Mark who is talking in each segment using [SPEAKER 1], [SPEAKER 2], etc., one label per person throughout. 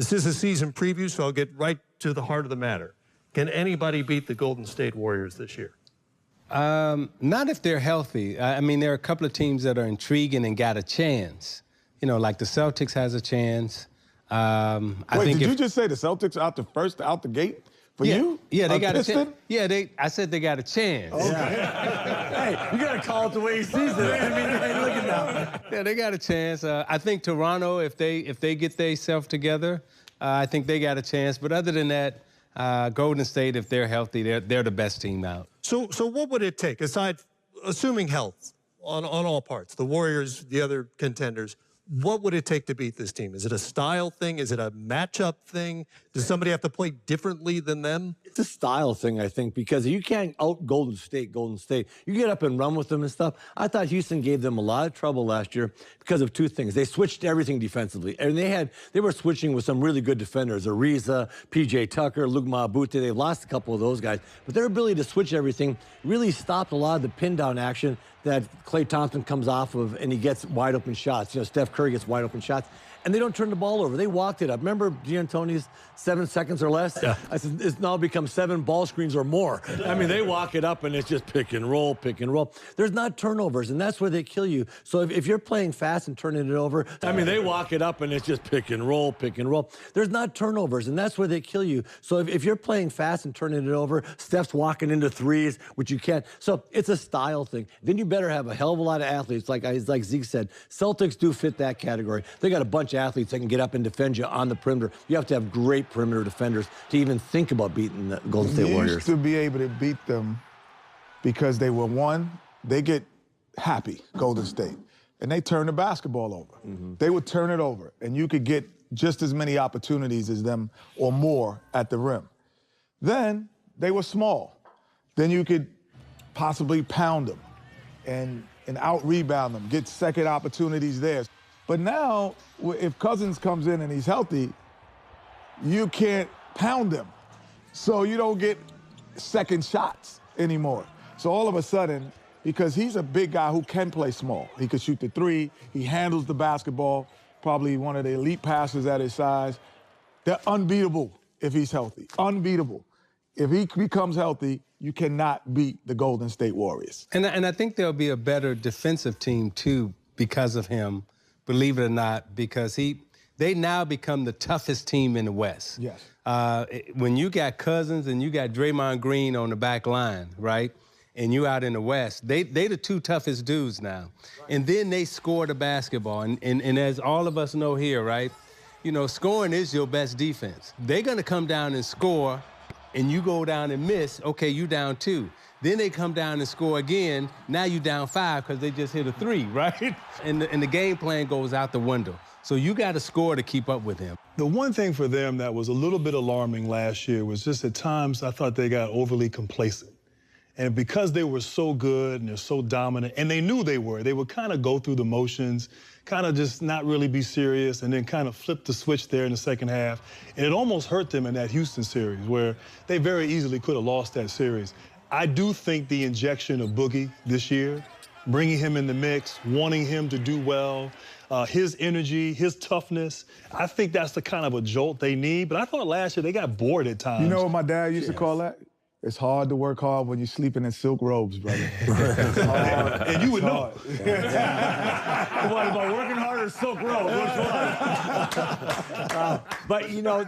[SPEAKER 1] This is a season preview, so I'll get right to the heart of the matter. Can anybody beat the Golden State Warriors this year?
[SPEAKER 2] Not if they're healthy. I mean, there are a couple of teams that are intriguing and got a chance. You know, like the Celtics has a chance.
[SPEAKER 3] Wait, did you just say the Celtics out the gate for you?
[SPEAKER 2] Yeah, they got a chance. Yeah, I said they got a chance.
[SPEAKER 3] Okay.
[SPEAKER 4] Hey, you got to call it the way he sees it. I mean, hey, look at that.
[SPEAKER 2] Yeah, they got a chance. I think Toronto, if they get themselves together, I think they got a chance. But other than that, Golden State, if they're healthy, they're the best team out.
[SPEAKER 1] So what would it take, assuming health on all parts, the Warriors, the other contenders, what would it take to beat this team? Is it a style thing? Is it a matchup thing? Does somebody have to play differently than them?
[SPEAKER 4] It's a style thing, I think, because you can't out Golden State. You get up and run with them and stuff. I thought Houston gave them a lot of trouble last year because of two things. They switched everything defensively, and they were switching with some really good defenders, Ariza, P.J. Tucker, Luke Mabute. They lost a couple of those guys, but their ability to switch everything really stopped a lot of the pin-down action that Klay Thompson comes off of, and he gets wide-open shots. You know, Steph Curry gets wide-open shots. And they don't turn the ball over. They walked it up. Remember D'Antoni's 7 seconds or less?
[SPEAKER 1] Yeah.
[SPEAKER 4] I said, it's now become 7 ball screens or more. I mean, they walk it up, and it's just pick and roll, pick and roll. There's not turnovers, and that's where they kill you. So if you're playing fast and turning it over, I mean, they walk it up, and it's just pick and roll, pick and roll. There's not turnovers, and that's where they kill you. So if you're playing fast and turning it over, Steph's walking into threes, which you can't. So it's a style thing. Then you better have a hell of a lot of athletes. Like Zeke said, Celtics do fit that category. They got a bunch of athletes that can get up and defend you on the perimeter. You have to have great perimeter defenders to even think about beating the Golden State Warriors.
[SPEAKER 3] You used to be able to beat them because they get happy, Golden State, and they turn the basketball over. They would turn it over, and you could get just as many opportunities as them or more at the rim. Then they were small. Then you could possibly pound them and out-rebound them, get second opportunities there. But now, if Cousins comes in and he's healthy, you can't pound him. So you don't get second shots anymore. So all of a sudden, because he's a big guy who can play small, he can shoot the three, he handles the basketball, probably one of the elite passers at his size. They're unbeatable if he's healthy, unbeatable. If he becomes healthy, you cannot beat the Golden State Warriors.
[SPEAKER 2] And I think there'll be a better defensive team, too, because of him. Believe it or not, because they now become the toughest team in the West.
[SPEAKER 3] Yes.
[SPEAKER 2] When you got Cousins and you got Draymond Green on the back line, right, and you out in the West, they the two toughest dudes now. Right. And then they score the basketball. And as all of us know here, right, you know, scoring is your best defense. They're going to come down and score, and you go down and miss, okay, you down 2. Then they come down and score again. Now you down 5 because they just hit a 3, right? And the game plan goes out the window. So you got to score to keep up with him.
[SPEAKER 5] The one thing for them that was a little bit alarming last year was just at times I thought they got overly complacent. And because they were so good and they're so dominant, and they knew they would kind of go through the motions, kind of just not really be serious, and then kind of flip the switch there in the second half. And it almost hurt them in that Houston series where they very easily could have lost that series. I do think the injection of Boogie this year, bringing him in the mix, wanting him to do well, his energy, his toughness, I think that's the kind of a jolt they need. But I thought last year they got bored at times.
[SPEAKER 3] You know what my dad used to call that? It's hard to work hard when you're sleeping in silk robes, brother.
[SPEAKER 5] It's hard. And you would know.
[SPEAKER 4] What, about working hard or silk robes? Which one? But, you know,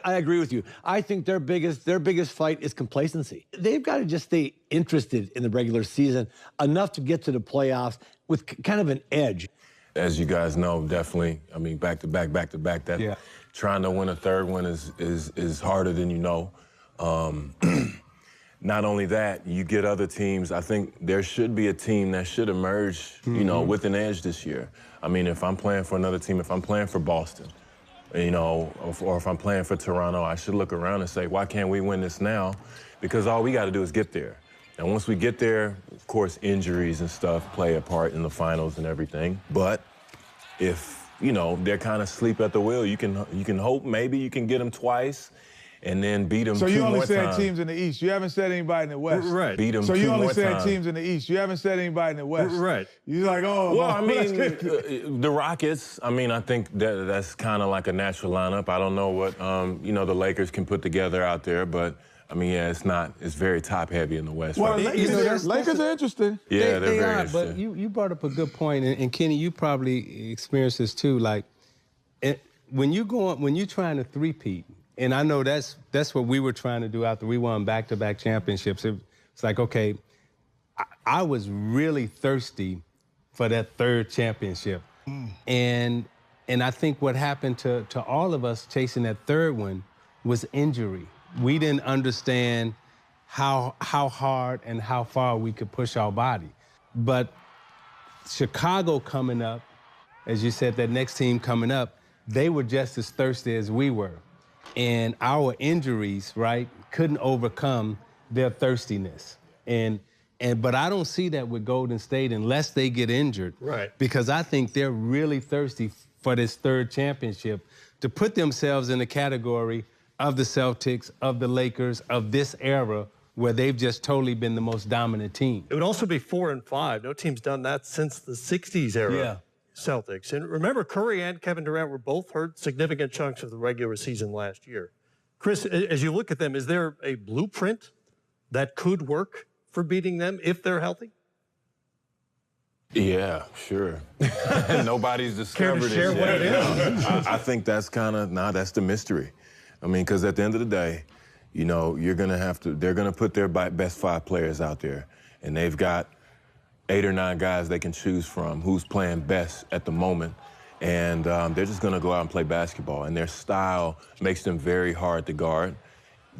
[SPEAKER 4] I agree with you. I think their biggest fight is complacency. They've got to just stay interested in the regular season enough to get to the playoffs with kind of an edge.
[SPEAKER 6] As you guys know, definitely, I mean, back-to-back, that trying to win a third one is harder than you know. Not only that, you get other teams. I think there should be a team that should emerge, you know, with an edge this year. I mean, if I'm playing for another team, if I'm playing for Boston, you know, or if I'm playing for Toronto, I should look around and say, why can't we win this now? Because all we got to do is get there. And once we get there, of course, injuries and stuff play a part in the finals and everything. But if, you know, they're kind of asleep at the wheel, you can hope maybe you can get them twice. and then beat them
[SPEAKER 3] So
[SPEAKER 6] two
[SPEAKER 3] you only
[SPEAKER 6] more
[SPEAKER 3] said
[SPEAKER 6] times.
[SPEAKER 3] teams in the East. You haven't said anybody in the West.
[SPEAKER 1] Right.
[SPEAKER 6] Beat them
[SPEAKER 3] So
[SPEAKER 6] two
[SPEAKER 3] you only
[SPEAKER 6] more
[SPEAKER 3] said
[SPEAKER 6] times.
[SPEAKER 3] teams in the East. You haven't said anybody in the West.
[SPEAKER 1] Right.
[SPEAKER 3] You're like, oh,
[SPEAKER 6] Well, I
[SPEAKER 3] that's
[SPEAKER 6] mean,
[SPEAKER 3] good.
[SPEAKER 6] the Rockets, I mean, I think that's kind of like a natural lineup. I don't know what, the Lakers can put together out there, but, I mean, yeah, it's very top-heavy in the West.
[SPEAKER 3] Well,
[SPEAKER 6] right?
[SPEAKER 3] Lakers are interesting.
[SPEAKER 6] Yeah, they're
[SPEAKER 2] they
[SPEAKER 6] very
[SPEAKER 2] are,
[SPEAKER 6] interesting.
[SPEAKER 2] but you brought up a good point, and Kenny, you probably experienced this too. Like, when you're trying to three-peat, and I know that's what we were trying to do after we won back-to-back championships. It's like, okay, I was really thirsty for that third championship, and I think what happened to all of us chasing that third one was injury. We didn't understand how hard and how far we could push our body. But Chicago coming up, as you said, that next team coming up, they were just as thirsty as we were. And our injuries, right, couldn't overcome their thirstiness. But I don't see that with Golden State unless they get injured.
[SPEAKER 1] Right.
[SPEAKER 2] Because I think they're really thirsty for this third championship to put themselves in the category of the Celtics, of the Lakers, of this era where they've just totally been the most dominant team.
[SPEAKER 1] It would also be 4 and 5. No team's done that since the 60s era.
[SPEAKER 2] Yeah.
[SPEAKER 1] Celtics. And remember, Curry and Kevin Durant were both hurt significant chunks of the regular season last year. Chris, as you look at them, is there a blueprint that could work for beating them if they're healthy?
[SPEAKER 6] Yeah, sure. Nobody's discovered it
[SPEAKER 1] share
[SPEAKER 6] yet.
[SPEAKER 1] what it is?
[SPEAKER 6] I think that's that's the mystery. I mean, because at the end of the day, they're going to put their best 5 players out there, and they've got 8 or 9 guys they can choose from who's playing best at the moment. And they're just going to go out and play basketball. And their style makes them very hard to guard.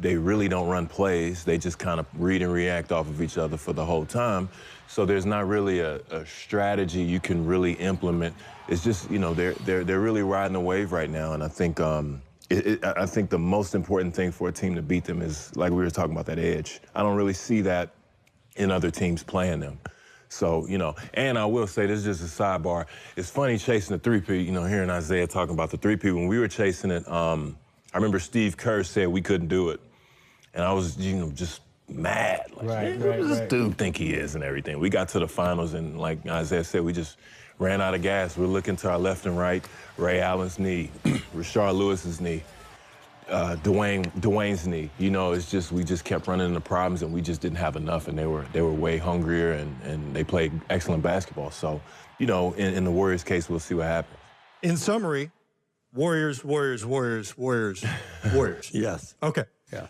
[SPEAKER 6] They really don't run plays. They just kind of read and react off of each other for the whole time. So there's not really a strategy you can really implement. It's just, they're really riding a wave right now. And I think I think the most important thing for a team to beat them is, like we were talking about, that edge. I don't really see that in other teams playing them. So, and I will say, this is just a sidebar. It's funny chasing the three-peat, hearing Isiah talking about the three-peat. When we were chasing it, I remember Steve Kerr said we couldn't do it. And I was, just mad. Like, who does this dude think he is and everything? We got to the finals, and like Isiah said, we just ran out of gas. We're looking to our left and right, Ray Allen's knee, Rashard Lewis's knee, Dwayne's knee. It's just, we just kept running into problems, and we just didn't have enough, and they were way hungrier, and they played excellent basketball. So, in the Warriors' case, we'll see what happens.
[SPEAKER 1] In summary, Warriors, Warriors, Warriors, Warriors, Warriors.
[SPEAKER 4] Yes.
[SPEAKER 1] Okay.
[SPEAKER 4] Yeah.